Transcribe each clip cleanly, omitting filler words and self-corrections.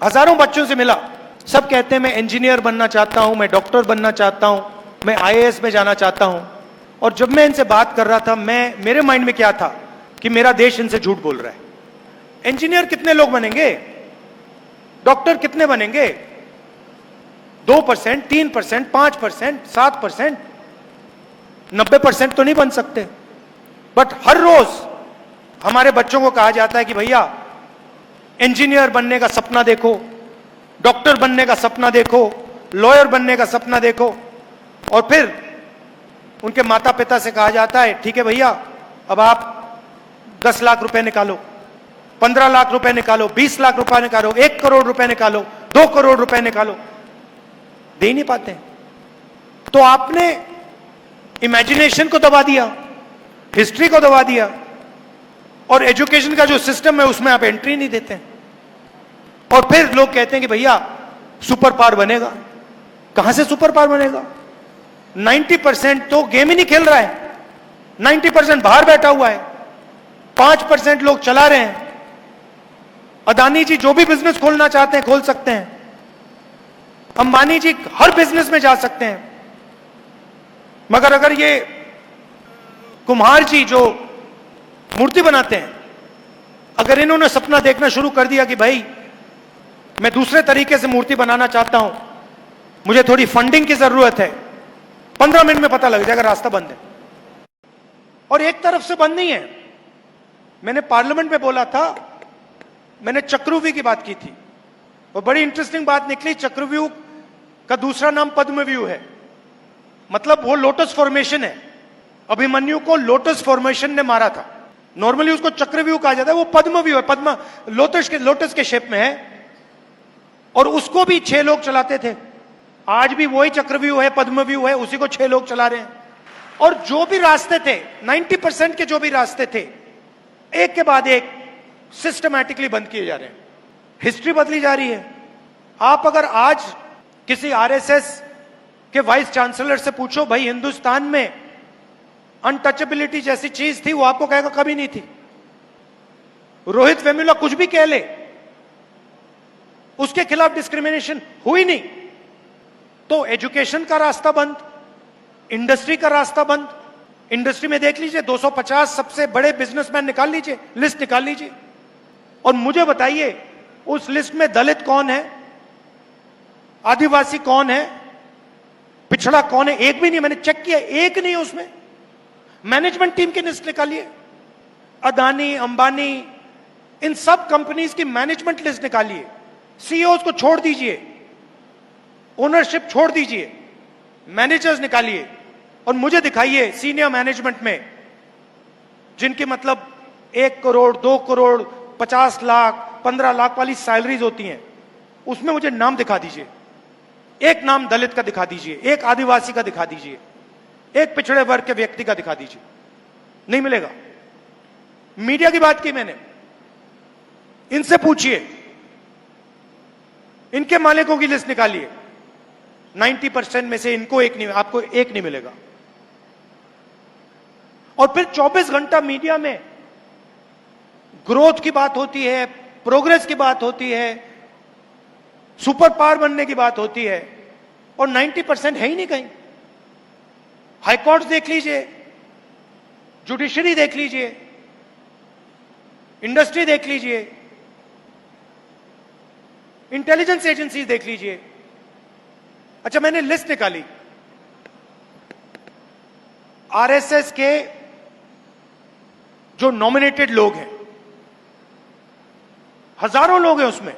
हजारों बच्चों से मिला, सब कहते हैं मैं इंजीनियर बनना चाहता हूं, मैं डॉक्टर बनना चाहता हूं, मैं आईएएस में जाना चाहता हूं। और जब मैं इनसे बात कर रहा था, मेरे माइंड में क्या था कि मेरा देश इनसे झूठ बोल रहा है। इंजीनियर कितने लोग बनेंगे, डॉक्टर कितने बनेंगे? 2%, 3%, 5%, 7%, 90% तो नहीं बन सकते। बट हर रोज हमारे बच्चों को कहा जाता है कि भैया इंजीनियर बनने का सपना देखो, डॉक्टर बनने का सपना देखो, लॉयर बनने का सपना देखो। और फिर उनके माता पिता से कहा जाता है ठीक है भैया, अब आप 10 लाख रुपए निकालो, 15 लाख रुपए निकालो, 20 लाख रुपए निकालो, 1 करोड़ रुपए निकालो, 2 करोड़ रुपए निकालो। दे नहीं पाते। तो आपने इमेजिनेशन को दबा दिया, हिस्ट्री को दबा दिया, और एजुकेशन का जो सिस्टम है उसमें आप एंट्री नहीं देते। और फिर लोग कहते हैं कि भैया सुपर पावर बनेगा। कहां से सुपर पावर बनेगा? 90% तो गेम ही नहीं खेल रहा है, 90% बाहर बैठा हुआ है, 5% लोग चला रहे हैं। अदानी जी जो भी बिजनेस खोलना चाहते हैं खोल सकते हैं, अंबानी जी हर बिजनेस में जा सकते हैं। मगर अगर ये कुम्हार जी जो मूर्ति बनाते हैं, अगर इन्होंने सपना देखना शुरू कर दिया कि भाई मैं दूसरे तरीके से मूर्ति बनाना चाहता हूं, मुझे थोड़ी फंडिंग की जरूरत है, 15 मिनट में पता लग जाएगा रास्ता बंद है। और एक तरफ से बंद नहीं है। मैंने पार्लियामेंट में बोला था, मैंने चक्रव्यूह की बात की थी और बड़ी इंटरेस्टिंग बात निकली। चक्रव्यूह का दूसरा नाम पद्मव्यूह है, मतलब वो लोटस फॉर्मेशन है। अभिमन्यु को लोटस फॉर्मेशन ने मारा था। नॉर्मली उसको चक्रव्यूह कहा जाता है, वो पद्मव्यूह है, पद्म लोटस के शेप में है। और उसको भी 6 लोग चलाते थे। आज भी वही चक्रव्यूह है, पद्मव्यूह है, उसी को 6 लोग चला रहे हैं। और जो भी रास्ते थे, 90% के जो भी रास्ते थे, एक के बाद एक सिस्टमैटिकली बंद किए जा रहे हैं। हिस्ट्री बदली जा रही है। आप अगर आज किसी आरएसएस के वाइस चांसलर से पूछो भाई हिंदुस्तान में अनटचेबिलिटी जैसी चीज थी, वो आपको कहेगा कभी नहीं थी। रोहित वेमुला कुछ भी कह ले, उसके खिलाफ डिस्क्रिमिनेशन हुई नहीं। तो एजुकेशन का रास्ता बंद, इंडस्ट्री का रास्ता बंद। इंडस्ट्री में देख लीजिए 250 सबसे बड़े बिजनेसमैन निकाल लीजिए, लिस्ट निकाल लीजिए, और मुझे बताइए उस लिस्ट में दलित कौन है, आदिवासी कौन है, पिछड़ा कौन है? एक भी नहीं। मैंने चेक किया, एक नहीं है उसमें। मैनेजमेंट टीम की लिस्ट निकालिए, अदानी, अंबानी, इन सब कंपनीज की मैनेजमेंट लिस्ट निकालिए। सीईओ को छोड़ दीजिए, ओनरशिप छोड़ दीजिए, मैनेजर्स निकालिए और मुझे दिखाइए सीनियर मैनेजमेंट में जिनकी मतलब 1 करोड़, 2 करोड़, 50 लाख, 15 लाख वाली सैलरीज होती हैं, उसमें मुझे नाम दिखा दीजिए। एक नाम दलित का दिखा दीजिए, एक आदिवासी का दिखा दीजिए, एक पिछड़े वर्ग के व्यक्ति का दिखा दीजिए। नहीं मिलेगा। मीडिया की बात की मैंने, इनसे पूछिए, इनके मालिकों की लिस्ट निकालिए, 90% में से इनको एक नहीं, आपको एक नहीं मिलेगा। और फिर 24 घंटा मीडिया में ग्रोथ की बात होती है, प्रोग्रेस की बात होती है, सुपर पावर बनने की बात होती है, और 90% है ही नहीं कहीं। हाईकोर्ट देख लीजिए, जुडिशरी देख लीजिए, इंडस्ट्री देख लीजिए, इंटेलिजेंस एजेंसी देख लीजिए। अच्छा, मैंने लिस्ट निकाली आरएसएस के जो नॉमिनेटेड लोग हैं, हजारों लोग हैं उसमें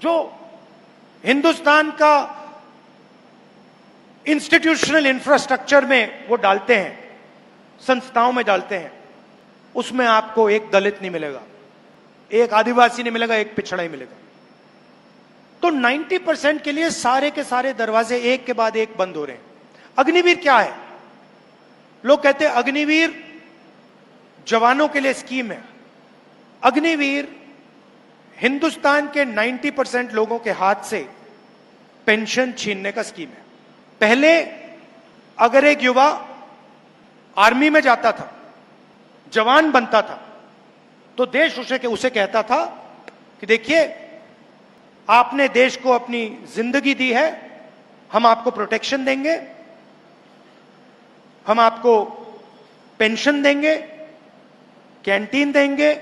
जो हिंदुस्तान का इंस्टीट्यूशनल इंफ्रास्ट्रक्चर में वो डालते हैं, संस्थाओं में डालते हैं। उसमें आपको एक दलित नहीं मिलेगा, एक आदिवासी नहीं मिलेगा, एक पिछड़ा ही मिलेगा। तो 90% के लिए सारे के सारे दरवाजे एक के बाद एक बंद हो रहे हैं। अग्निवीर क्या है? लोग कहते हैं अग्निवीर जवानों के लिए स्कीम है। अग्निवीर हिंदुस्तान के 90% लोगों के हाथ से पेंशन छीनने का स्कीम है। पहले अगर एक युवा आर्मी में जाता था, जवान बनता था, तो देश उसे कहता था कि देखिए, आपने देश को अपनी जिंदगी दी है, हम आपको प्रोटेक्शन देंगे, हम आपको पेंशन देंगे, कैंटीन देंगे,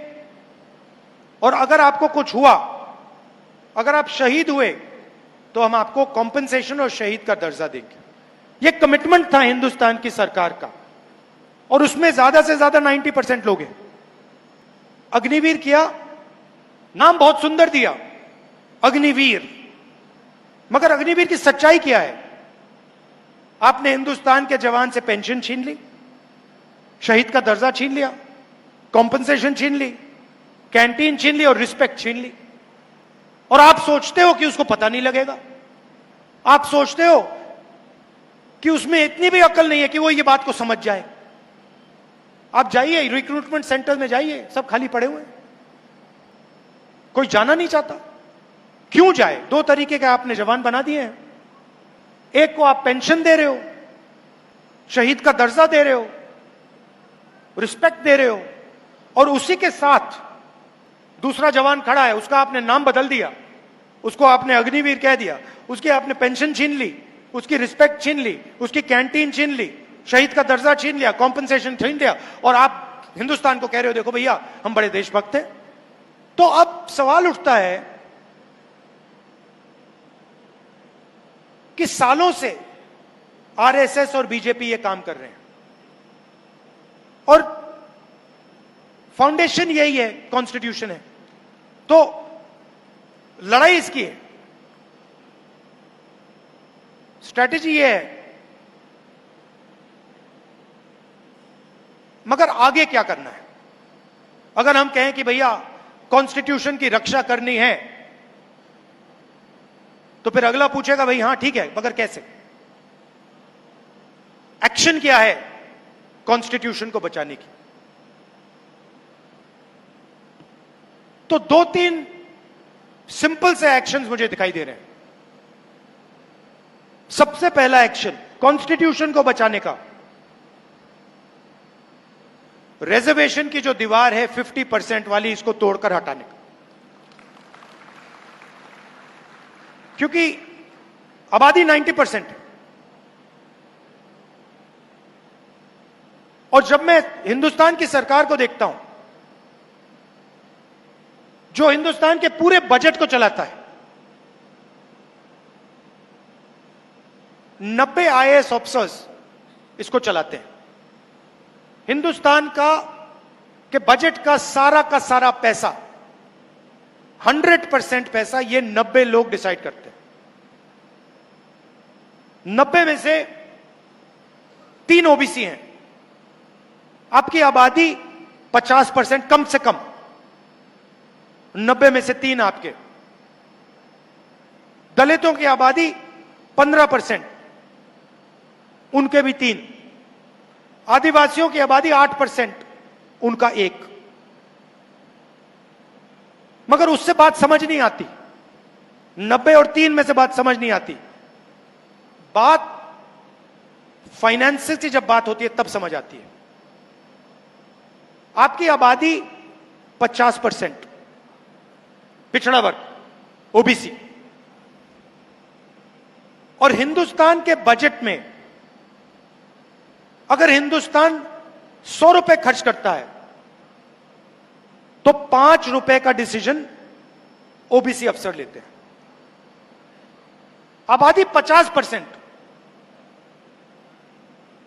और अगर आपको कुछ हुआ, अगर आप शहीद हुए, तो हम आपको कॉम्पेंसेशन और शहीद का दर्जा देंगे। यह कमिटमेंट था हिंदुस्तान की सरकार का, और उसमें ज्यादा से ज्यादा 90% लोग हैं। अग्निवीर किया, नाम बहुत सुंदर दिया, अग्निवीर, मगर अग्निवीर की सच्चाई क्या है? आपने हिंदुस्तान के जवान से पेंशन छीन ली, शहीद का दर्जा छीन लिया, कॉम्पेंसेशन छीन ली, कैंटीन छीन ली और रिस्पेक्ट छीन ली। और आप सोचते हो कि उसको पता नहीं लगेगा, आप सोचते हो कि उसमें इतनी भी अकल नहीं है कि वो ये बात को समझ जाए। आप जाइए रिक्रूटमेंट सेंटर में, जाइए, सब खाली पड़े हुए हैं, कोई जाना नहीं चाहता। क्यों जाए? दो तरीके के आपने जवान बना दिए हैं। एक को आप पेंशन दे रहे हो, शहीद का दर्जा दे रहे हो, रिस्पेक्ट दे रहे हो, और उसी के साथ दूसरा जवान खड़ा है, उसका आपने नाम बदल दिया, उसको आपने अग्निवीर कह दिया, उसकी आपने पेंशन छीन ली, उसकी रिस्पेक्ट छीन ली, उसकी कैंटीन छीन ली, शहीद का दर्जा छीन लिया, कॉम्पेंसेशन छीन लिया, और आप हिंदुस्तान को कह रहे हो देखो भैया हम बड़े देशभक्त हैं। तो अब सवाल उठता है कि सालों से आरएसएस और बीजेपी ये काम कर रहे हैं, और फाउंडेशन यही है, कॉन्स्टिट्यूशन है, तो लड़ाई इसकी है, स्ट्रैटेजी ये है। मगर आगे क्या करना है? अगर हम कहें कि भैया कॉन्स्टिट्यूशन की रक्षा करनी है, तो फिर अगला पूछेगा भाई हां ठीक है, मगर कैसे? एक्शन क्या है कॉन्स्टिट्यूशन को बचाने की? तो दो तीन सिंपल से एक्शंस मुझे दिखाई दे रहे हैं। सबसे पहला एक्शन कॉन्स्टिट्यूशन को बचाने का, रिजर्वेशन की जो दीवार है 50% वाली, इसको तोड़कर हटाने का। क्योंकि आबादी 90% है, और जब मैं हिंदुस्तान की सरकार को देखता हूं, जो हिंदुस्तान के पूरे बजट को चलाता है, 90 आईएएस ऑफिसर्स इसको चलाते हैं। हिंदुस्तान के बजट का सारा पैसा, 100% पैसा ये 90 लोग डिसाइड करते हैं। 90 में से 3 ओबीसी हैं। आपकी आबादी 50% कम से कम, 90 में से 3 आपके। दलितों की आबादी 15%, उनके भी 3। आदिवासियों की आबादी 8%, उनका 1। मगर उससे बात समझ नहीं आती, 90 और 3 में से बात समझ नहीं आती। बात फाइनेंस से जब बात होती है तब समझ आती है। आपकी आबादी 50%, पिछड़ा वर्ग, ओबीसी, और हिंदुस्तान के बजट में अगर हिंदुस्तान 100 रुपए खर्च करता है, तो 5 रुपए का डिसीजन ओबीसी अफसर लेते हैं। आबादी 50%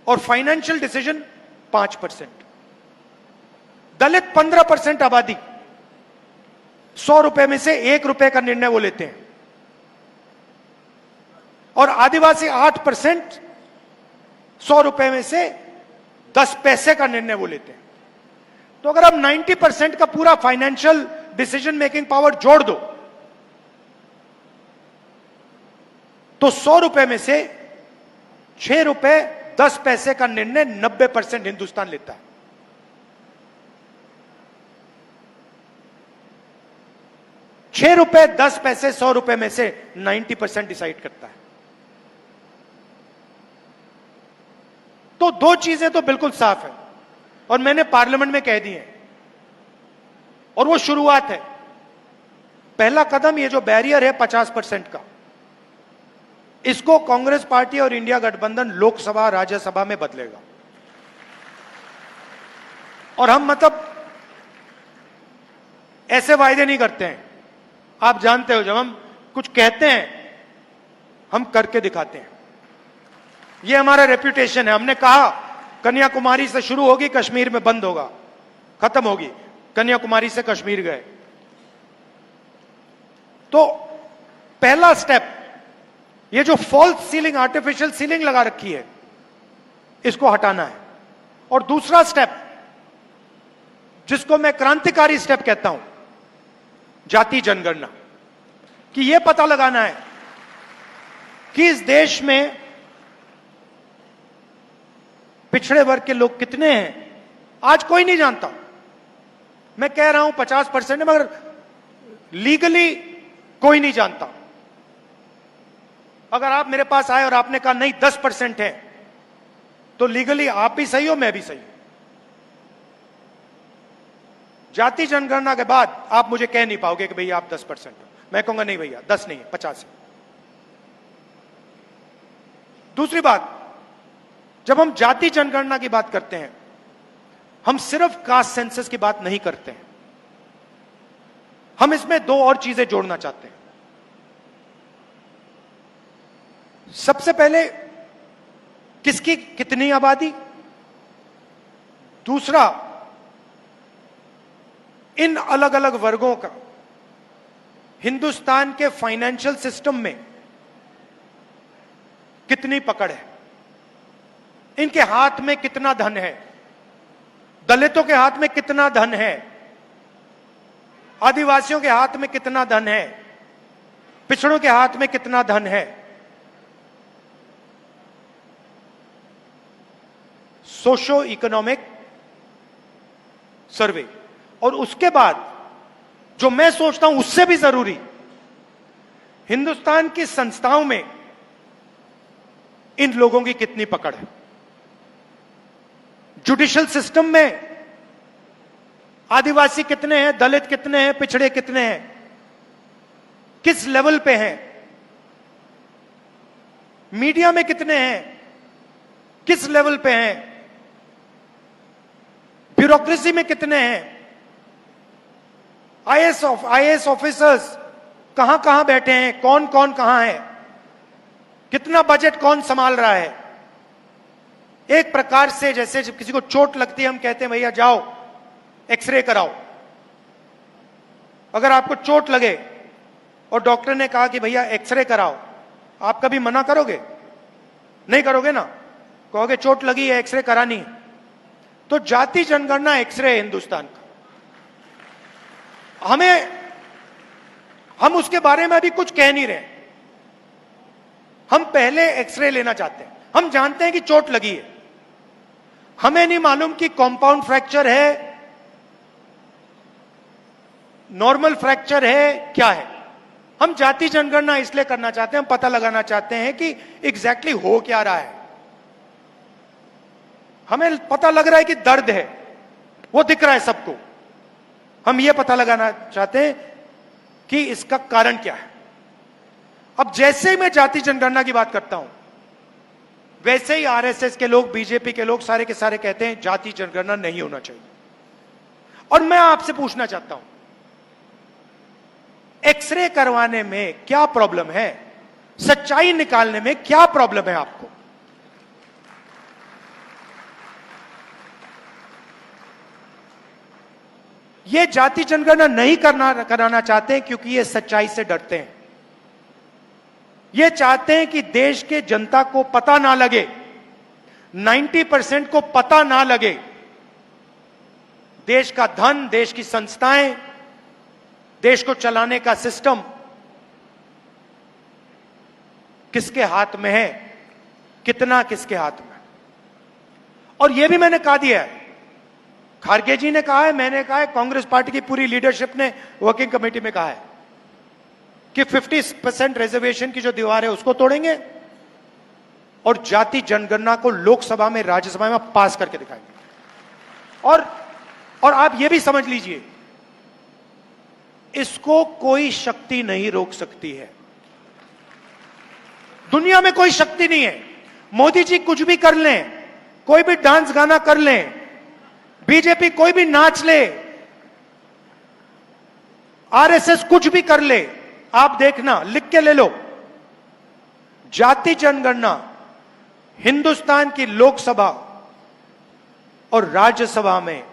और फाइनेंशियल डिसीजन 5%। दलित 15% आबादी, 100 रुपए में से 1 रुपए का निर्णय वो लेते हैं। और आदिवासी 8%, 100 रुपए में से 10 पैसे का निर्णय वो लेते हैं। तो अगर आप 90% का पूरा फाइनेंशियल डिसीजन मेकिंग पावर जोड़ दो, तो 100 रुपए में से 6 रुपए 10 पैसे का निर्णय 90% हिंदुस्तान लेता है। ₹6 10 पैसे 100 रुपए में से 90% डिसाइड करता है। तो दो चीजें तो बिल्कुल साफ है, और मैंने पार्लियामेंट में कह दी है, और वो शुरुआत है। पहला कदम ये जो बैरियर है 50% का, इसको कांग्रेस पार्टी और इंडिया गठबंधन लोकसभा राज्यसभा में बदलेगा। और हम मतलब ऐसे वायदे नहीं करते हैं, आप जानते हो, जब हम कुछ कहते हैं हम करके दिखाते हैं। यह हमारा रेप्यूटेशन है। हमने कहा कन्याकुमारी से शुरू होगी, कश्मीर में बंद होगा, खत्म होगी। कन्याकुमारी से कश्मीर गए। तो पहला स्टेप, ये जो फॉल्स सीलिंग, आर्टिफिशियल सीलिंग लगा रखी है, इसको हटाना है। और दूसरा स्टेप, जिसको मैं क्रांतिकारी स्टेप कहता हूं, जाति जनगणना, कि यह पता लगाना है कि इस देश में पिछड़े वर्ग के लोग कितने हैं। आज कोई नहीं जानता। मैं कह रहा हूं 50% है, मगर लीगली कोई नहीं जानता। अगर आप मेरे पास आए और आपने कहा नहीं 10% है, तो लीगली आप भी सही हो, मैं भी सही हूं। जाति जनगणना के बाद आप मुझे कह नहीं पाओगे कि भैया आप 10% हो। मैं कहूंगा नहीं भैया 10 नहीं है, 50 है। दूसरी बात, जब हम जाति जनगणना की बात करते हैं, हम सिर्फ कास्ट सेंसस की बात नहीं करते हैं, हम इसमें दो और चीजें जोड़ना चाहते हैं। सबसे पहले, किसकी कितनी आबादी। दूसरा, इन अलग अलग वर्गों का हिंदुस्तान के फाइनेंशियल सिस्टम में कितनी पकड़ है, इनके हाथ में कितना धन है, दलितों के हाथ में कितना धन है, आदिवासियों के हाथ में कितना धन है, पिछड़ों के हाथ में कितना धन है। Socio economic survey. और उसके बाद जो मैं सोचता हूं उससे भी जरूरी, हिंदुस्तान की संस्थाओं में इन लोगों की कितनी पकड़ है। जुडिशियल सिस्टम में आदिवासी कितने हैं, दलित कितने हैं, पिछड़े कितने हैं, किस लेवल पे हैं। मीडिया में कितने हैं, किस लेवल पे हैं। ब्यूरोक्रेसी में कितने हैं। आईएएस ऑफिसर्स कहां कहां बैठे हैं, कौन कौन कहां है, कितना बजट कौन संभाल रहा है। एक प्रकार से जैसे जब किसी को चोट लगती है, हम कहते हैं भैया जाओ एक्सरे कराओ। अगर आपको चोट लगे और डॉक्टर ने कहा कि भैया एक्सरे कराओ, आप कभी मना करोगे? नहीं करोगे ना, कहोगे चोट लगी है, एक्सरे करानी है। तो जाति जनगणना एक्सरे है हिंदुस्तान का। हम उसके बारे में अभी कुछ कह नहीं रहे। हम पहले एक्सरे लेना चाहते हैं। हम जानते हैं कि चोट लगी है, हमें नहीं मालूम कि कॉम्पाउंड फ्रैक्चर है, नॉर्मल फ्रैक्चर है, क्या है। हम जाति जनगणना इसलिए करना चाहते हैं, हम पता लगाना चाहते हैं कि एग्जैक्टली हो क्या रहा है। हमें पता लग रहा है कि दर्द है, वो दिख रहा है सबको। हम ये पता लगाना चाहते हैं कि इसका कारण क्या है। अब जैसे ही मैं जाति जनगणना की बात करता हूं, वैसे ही आरएसएस के लोग, बीजेपी के लोग सारे के सारे कहते हैं जाति जनगणना नहीं होना चाहिए। और मैं आपसे पूछना चाहता हूं, एक्सरे करवाने में क्या प्रॉब्लम है? सच्चाई निकालने में क्या प्रॉब्लम है आपको? ये जाति जनगणना नहीं कराना चाहते हैं क्योंकि ये सच्चाई से डरते हैं। ये चाहते हैं कि देश के जनता को पता ना लगे, 90% को पता ना लगे, देश का धन, देश की संस्थाएं, देश को चलाने का सिस्टम किसके हाथ में है, कितना किसके हाथ में। और यह भी मैंने कहा दिया है, खारगे जी ने कहा है, मैंने कहा है, कांग्रेस पार्टी की पूरी लीडरशिप ने वर्किंग कमेटी में कहा है कि 50% रिजर्वेशन की जो दीवार है उसको तोड़ेंगे और जाति जनगणना को लोकसभा में, राज्यसभा में पास करके दिखाएंगे। और आप ये भी समझ लीजिए इसको कोई शक्ति नहीं रोक सकती है। दुनिया में कोई शक्ति नहीं है। मोदी जी कुछ भी कर लें, कोई भी डांस गाना कर लें, बीजेपी कोई भी नाच ले, आरएसएस कुछ भी कर ले, आप देखना, लिख के ले लो, जाति जनगणना हिंदुस्तान की लोकसभा और राज्यसभा में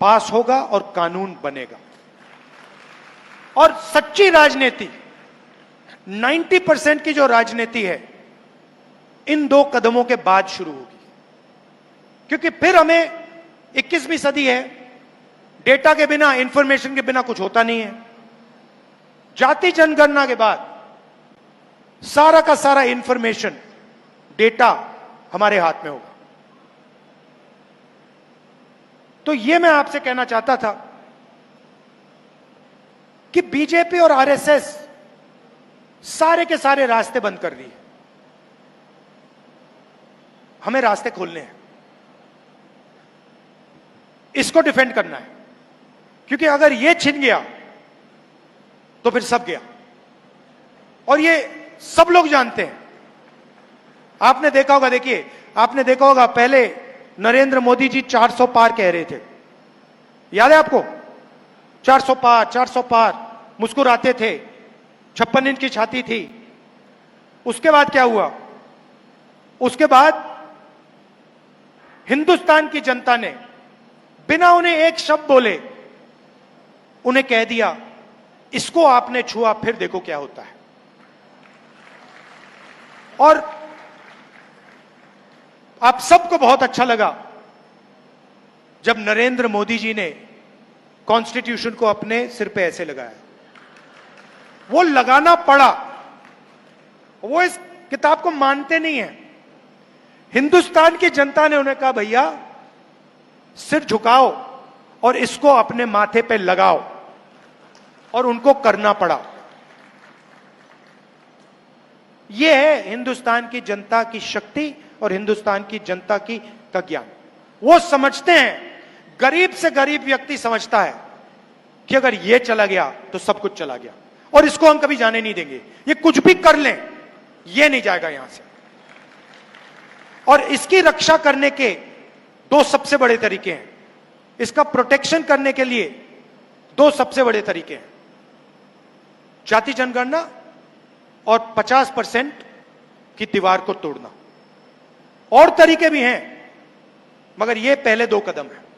पास होगा और कानून बनेगा। और सच्ची राजनीति, 90% की जो राजनीति है, इन 2 कदमों के बाद शुरू होगी। क्योंकि फिर हमें 21वीं सदी है, डेटा के बिना, इंफॉर्मेशन के बिना कुछ होता नहीं है। जाति जनगणना के बाद सारा का सारा इंफॉर्मेशन, डेटा हमारे हाथ में होगा। तो यह मैं आपसे कहना चाहता था कि बीजेपी और आरएसएस सारे के सारे रास्ते बंद कर दिए। हमें रास्ते खोलने हैं, इसको डिफेंड करना है। क्योंकि अगर यह छिन गया तो फिर सब गया, और ये सब लोग जानते हैं। आपने देखा होगा, देखिए, आपने देखा होगा, पहले नरेंद्र मोदी जी 400 पार कह रहे थे, याद है आपको? 400 पार, 400 पार, मुस्कुराते थे, 56 इंच की छाती थी। उसके बाद क्या हुआ? उसके बाद हिंदुस्तान की जनता ने बिना उन्हें एक शब्द बोले उन्हें कह दिया, इसको आपने छुआ, फिर देखो क्या होता है। और आप सबको बहुत अच्छा लगा जब नरेंद्र मोदी जी ने कॉन्स्टिट्यूशन को अपने सिर पे ऐसे लगाया। वो लगाना पड़ा, वो इस किताब को मानते नहीं है। हिंदुस्तान की जनता ने उन्हें कहा, भैया सिर झुकाओ और इसको अपने माथे पे लगाओ, और उनको करना पड़ा। यह है हिंदुस्तान की जनता की शक्ति और हिंदुस्तान की जनता का ज्ञान। वो समझते हैं, गरीब से गरीब व्यक्ति समझता है कि अगर यह चला गया तो सब कुछ चला गया, और इसको हम कभी जाने नहीं देंगे। ये कुछ भी कर लें, यह नहीं जाएगा यहां से। और इसकी रक्षा करने के 2 सबसे बड़े तरीके हैं। इसका प्रोटेक्शन करने के लिए 2 सबसे बड़े तरीके हैं, जाति जनगणना और 50% की दीवार को तोड़ना। और तरीके भी हैं, मगर ये पहले 2 कदम हैं।